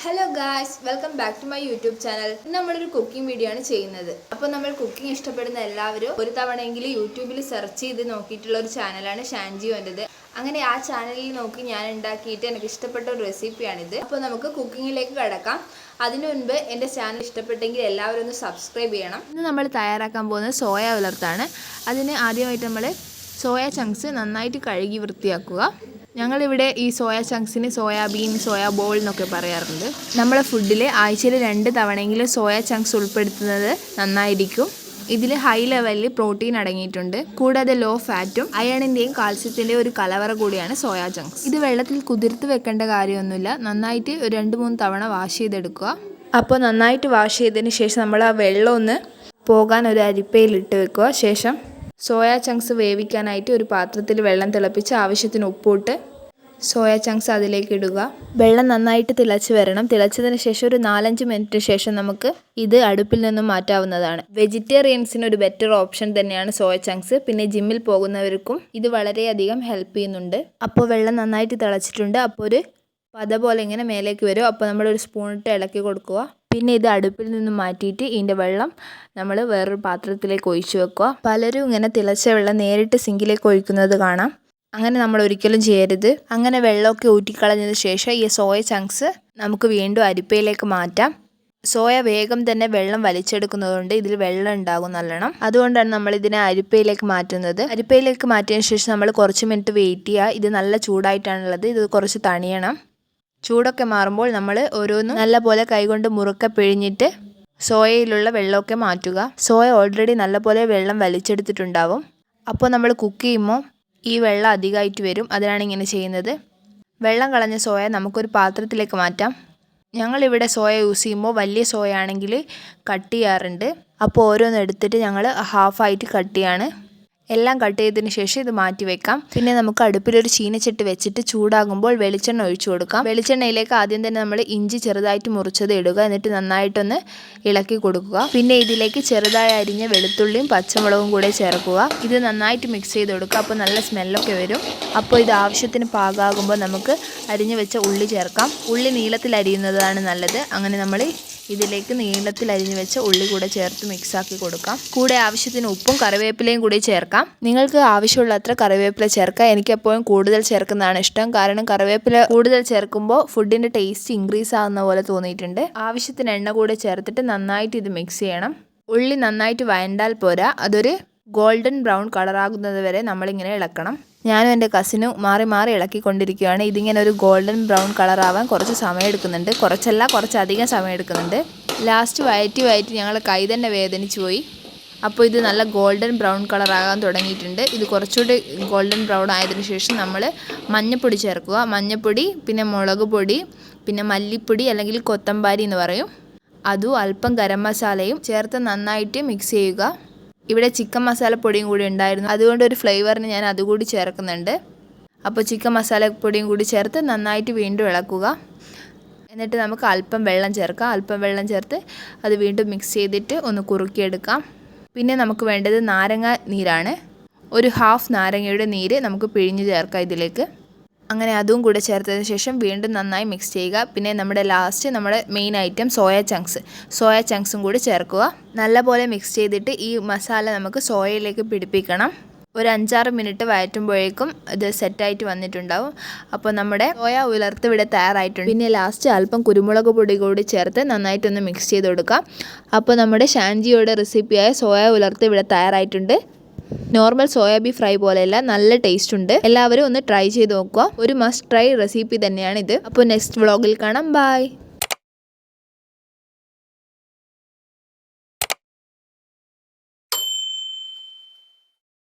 Hello guys, welcome back to my YouTube channel. നമ്മളൊരു cooking video ആണ് ചെയ്യുന്നത്. അപ്പോൾ നമ്മൾ കുക്കിംഗ് ഇഷ്ടപ്പെടുന്ന എല്ലാവരും ഒരു തവണയെങ്കിലും യൂട്യൂബിൽ സെർച്ച് ചെയ്ത് നോക്കിയിട്ടുള്ള ഒരു ചാനലാണ് ഷാൻജിയോൻ്റെത്. അങ്ങനെ ആ ചാനലിൽ നോക്കി ഞാൻ ഉണ്ടാക്കിയിട്ട് എനിക്ക് ഇഷ്ടപ്പെട്ട ഒരു റെസിപ്പിയാണിത്. അപ്പോൾ നമുക്ക് കുക്കിങ്ങിലേക്ക് കടക്കാം. അതിനു മുൻപ് എൻ്റെ ചാനൽ ഇഷ്ടപ്പെട്ടെങ്കിൽ എല്ലാവരും ഒന്ന് സബ്സ്ക്രൈബ് ചെയ്യണം. ഇന്ന് നമ്മൾ തയ്യാറാക്കാൻ പോകുന്നത് സോയ ഉലർത്താണ്. അതിന് ആദ്യമായിട്ട് നമ്മൾ സോയ ചങ്ക്സ് നന്നായിട്ട് കഴുകി വൃത്തിയാക്കുക. ഞങ്ങളിവിടെ ഈ സോയ ചങ്ക്സിന് സോയാബീൻ, സോയ ബോൾ എന്നൊക്കെ പറയാറുണ്ട്. നമ്മളെ ഫുഡിൽ ആഴ്ചയിൽ 2 തവണയെങ്കിലും സോയ ചങ്ക്സ് ഉൾപ്പെടുത്തുന്നത് നന്നായിരിക്കും. ഇതിൽ ഹൈ ലെവലിൽ പ്രോട്ടീൻ അടങ്ങിയിട്ടുണ്ട്. കൂടാതെ ലോ ഫാറ്റും അയണിൻ്റെയും കാൽസ്യത്തിൻ്റെയും ഒരു കലവറ കൂടിയാണ് സോയ ചങ്ക്സ്. ഇത് വെള്ളത്തിൽ കുതിർത്ത് വെക്കേണ്ട കാര്യമൊന്നുമില്ല. നന്നായിട്ട് ഒരു 2-3 തവണ വാഷ് ചെയ്തെടുക്കുക. അപ്പോൾ നന്നായിട്ട് വാഷ് ചെയ്തതിന് ശേഷം നമ്മൾ ആ വെള്ളം ഒന്ന് പോകാൻ ഒരു അരിപ്പയിൽ ഇട്ട് വെക്കുക. ശേഷം സോയ ചങ്ക്സ് വേവിക്കാനായിട്ട് ഒരു പാത്രത്തിൽ വെള്ളം തിളപ്പിച്ച് ആവശ്യത്തിന് ഉപ്പിട്ട് സോയ ചങ്ക്സ് അതിലേക്ക് ഇടുക. വെള്ളം നന്നായിട്ട് തിളച്ച് വരണം. തിളച്ചതിന് ശേഷം ഒരു 4-5 മിനിറ്റ് ശേഷം നമുക്ക് ഇത് അടുപ്പിൽ നിന്നും മാറ്റാവുന്നതാണ്. വെജിറ്റേറിയൻസിന് ഒരു ബെറ്റർ ഓപ്ഷൻ തന്നെയാണ് സോയ ചങ്ക്സ്. പിന്നെ ജിമ്മിൽ പോകുന്നവർക്കും ഇത് വളരെയധികം ഹെൽപ്പ് ചെയ്യുന്നുണ്ട്. അപ്പോൾ വെള്ളം നന്നായിട്ട് തിളച്ചിട്ടുണ്ട്. അപ്പോൾ ഒരു പത പോലെ ഇങ്ങനെ മേലേക്ക് വരും. അപ്പോൾ നമ്മളൊരു സ്പൂണിട്ട് ഇളക്കി കൊടുക്കുക. പിന്നെ ഇത് അടുപ്പിൽ നിന്നും മാറ്റിയിട്ട് ഇതിൻ്റെ വെള്ളം നമ്മൾ വേറൊരു പാത്രത്തിലേക്ക് ഒഴിച്ചു വെക്കുക. പലരും ഇങ്ങനെ തിളച്ച വെള്ളം നേരിട്ട് സിങ്കിലേക്ക് ഒഴിക്കുന്നത് കാണാം. അങ്ങനെ നമ്മൾ ഒരിക്കലും ചെയ്യരുത്. അങ്ങനെ വെള്ളമൊക്കെ ഊറ്റിക്കളഞ്ഞതിന് ശേഷം ഈ സോയ ചങ്ക്സ് നമുക്ക് വീണ്ടും അരിപ്പയിലേക്ക് മാറ്റാം. സോയ വേഗം തന്നെ വെള്ളം വലിച്ചെടുക്കുന്നതുകൊണ്ട് ഇതിൽ വെള്ളം ഉണ്ടാകും നല്ലോണം. അതുകൊണ്ടാണ് നമ്മൾ ഇതിനെ അരിപ്പയിലേക്ക് മാറ്റുന്നത്. അരിപ്പയിലേക്ക് മാറ്റിയതിന് ശേഷം നമ്മൾ കുറച്ച് മിനിറ്റ് വെയിറ്റ് ചെയ്യുക. ഇത് നല്ല ചൂടായിട്ടാണുള്ളത്. ഇത് കുറച്ച് തണിയണം. ചൂടൊക്കെ മാറുമ്പോൾ നമ്മൾ ഓരോന്നും നല്ലപോലെ കൈകൊണ്ട് മുറുക്കെ പിഴിഞ്ഞിട്ട് സോയയിലുള്ള വെള്ളമൊക്കെ മാറ്റുക. സോയ ഓൾറെഡി നല്ലപോലെ വെള്ളം വലിച്ചെടുത്തിട്ടുണ്ടാവും. അപ്പോൾ നമ്മൾ കുക്ക് ചെയ്യുമ്പോൾ ഈ വെള്ളം അധികമായിട്ട് വരും. അതിനാണ് ഇങ്ങനെ ചെയ്യുന്നത്. വെള്ളം കളഞ്ഞ സോയ നമുക്കൊരു പാത്രത്തിലേക്ക് മാറ്റാം. ഞങ്ങളിവിടെ സോയ യൂസ് ചെയ്യുമ്പോൾ വലിയ സോയ ആണെങ്കിൽ കട്ട് ചെയ്യാറുണ്ട്. അപ്പോൾ ഓരോന്ന് എടുത്തിട്ട് ഞങ്ങൾ ഹാഫായിട്ട് കട്ട് ചെയ്യാണ്. എല്ലാം കട്ട് ചെയ്തതിന് ശേഷം ഇത് മാറ്റി വെക്കാം. പിന്നെ നമുക്ക് അടുപ്പിലൊരു ചീനച്ചട്ടി വെച്ചിട്ട് ചൂടാകുമ്പോൾ വെളിച്ചെണ്ണ ഒഴിച്ചു കൊടുക്കാം. വെളിച്ചെണ്ണയിലേക്ക് ആദ്യം തന്നെ നമ്മൾ ഇഞ്ചി ചെറുതായിട്ട് മുറിച്ചത് ഇടുക. എന്നിട്ട് നന്നായിട്ടൊന്ന് ഇളക്കി കൊടുക്കുക. പിന്നെ ഇതിലേക്ക് ചെറുതായി അരിഞ്ഞ വെളുത്തുള്ളിയും പച്ചമുളകും കൂടെ ചേർക്കുക. ഇത് നന്നായിട്ട് മിക്സ് ചെയ്ത് കൊടുക്കുക. അപ്പോൾ നല്ല സ്മെല്ലൊക്കെ വരും. അപ്പോൾ ഇത് ആവശ്യത്തിന് പാകമാകുമ്പോൾ നമുക്ക് അരിഞ്ഞു വെച്ച ഉള്ളി ചേർക്കാം. ഉള്ളി നീളത്തിൽ അരിയുന്നതാണ് നല്ലത്. അങ്ങനെ നമ്മൾ ഇതിലേക്ക് നീളത്തിൽ അരിഞ്ഞു വെച്ച ഉള്ളി കൂടെ ചേർത്ത് മിക്സാക്കി കൊടുക്കാം. കൂടെ ആവശ്യത്തിന് ഉപ്പും കറിവേപ്പിലയും കൂടി ചേർക്കാം. നിങ്ങൾക്ക് ആവശ്യമുള്ള അത്ര കറിവേപ്പില ചേർക്കാം. എനിക്ക് എപ്പോഴും കൂടുതൽ ചേർക്കുന്നതാണ് ഇഷ്ടം. കാരണം കറിവേപ്പില കൂടുതൽ ചേർക്കുമ്പോൾ ഫുഡിൻ്റെ ടേസ്റ്റ് ഇൻക്രീസ് ആകുന്ന പോലെ തോന്നിയിട്ടുണ്ട്. ആവശ്യത്തിന് എണ്ണ കൂടെ ചേർത്തിട്ട് നന്നായിട്ട് ഇത് മിക്സ് ചെയ്യണം. ഉള്ളി നന്നായിട്ട് വഴണ്ടാൽ പോരാ, അതൊരു ഗോൾഡൻ ബ്രൗൺ കളറാകുന്നത് വരെ നമ്മളിങ്ങനെ ഇളക്കണം. ഞാനും എൻ്റെ കസിനും മാറി മാറി ഇളക്കിക്കൊണ്ടിരിക്കുകയാണ്. ഇതിങ്ങനെ ഒരു ഗോൾഡൻ ബ്രൗൺ കളറാവാൻ കുറച്ച് സമയം എടുക്കുന്നുണ്ട്. കുറച്ചധികം സമയം എടുക്കുന്നുണ്ട്. ലാസ്റ്റ് വയറ്റി ഞങ്ങൾ കൈ തന്നെ വേദനിച്ചു പോയി. അപ്പോൾ ഇത് നല്ല ഗോൾഡൻ ബ്രൗൺ കളറാകാൻ തുടങ്ങിയിട്ടുണ്ട്. ഇത് കുറച്ചുകൂടി ഗോൾഡൻ ബ്രൗൺ ആയതിനു ശേഷം നമ്മൾ മഞ്ഞൾപ്പൊടി ചേർക്കുക. മഞ്ഞൾപ്പൊടി, പിന്നെ മുളക് പൊടി, പിന്നെ മല്ലിപ്പൊടി അല്ലെങ്കിൽ കൊത്തമ്പാരി എന്ന് പറയും, അതും അല്പം ഗരം മസാലയും ചേർത്ത് നന്നായിട്ട് മിക്സ് ചെയ്യുക. ഇവിടെ ചിക്കൻ മസാലപ്പൊടിയും കൂടി ഉണ്ടായിരുന്നു. അതുകൊണ്ട് ഒരു ഫ്ലേവറിന് ഞാൻ അതുകൂടി ചേർക്കുന്നുണ്ട്. അപ്പോൾ ചിക്കൻ മസാലപ്പൊടിയും കൂടി ചേർത്ത് നന്നായിട്ട് വീണ്ടും ഇളക്കുക. എന്നിട്ട് നമുക്ക് അല്പം വെള്ളം ചേർക്കാം. അല്പം വെള്ളം ചേർത്ത് അത് വീണ്ടും മിക്സ് ചെയ്തിട്ട് ഒന്ന് കുറുക്കിയെടുക്കാം. പിന്നെ നമുക്ക് വേണ്ടത് നാരങ്ങ നീരാണ്. ഒരു ഹാഫ് നാരങ്ങയുടെ നീര് നമുക്ക് പിഴിഞ്ഞ് ചേർക്കാം ഇതിലേക്ക്. അങ്ങനെ അതും കൂടെ ചേർത്തതിന് ശേഷം വീണ്ടും നന്നായി മിക്സ് ചെയ്യുക. പിന്നെ നമ്മുടെ മെയിൻ ഐറ്റം സോയ ചങ്ക്സും കൂടി ചേർക്കുക. നല്ലപോലെ മിക്സ് ചെയ്തിട്ട് ഈ മസാല നമുക്ക് സോയയിലേക്ക് പിടിപ്പിക്കണം. ഒരു 5-6 മിനിറ്റ് വഴറ്റുമ്പോഴേക്കും ഇത് സെറ്റായിട്ട് വന്നിട്ടുണ്ടാവും. അപ്പോൾ നമ്മുടെ സോയ ഉലർത്ത് ഇവിടെ തയ്യാറായിട്ടുണ്ട്. പിന്നെ ലാസ്റ്റ് അല്പം കുരുമുളക് പൊടി കൂടി ചേർത്ത് നന്നായിട്ടൊന്ന് മിക്സ് ചെയ്ത് കൊടുക്കാം. അപ്പോൾ നമ്മുടെ ഷാൻജിയുടെ റെസിപ്പിയായ സോയ ഉലർത്ത് ഇവിടെ തയ്യാറായിട്ടുണ്ട്. നോർമൽ സോയാബീൻ ഫ്രൈ പോലെയല്ല, നല്ല ടേസ്റ്റ് ഉണ്ട്. എല്ലാവരും ഒന്ന് ട്രൈ ചെയ്ത് നോക്കുക. ഒരു മസ്റ്റ് ട്രൈ റെസിപ്പി തന്നെയാണ് ഇത്. അപ്പോൾ നെക്സ്റ്റ് വ്ളോഗിൽ കാണാം. ബൈ.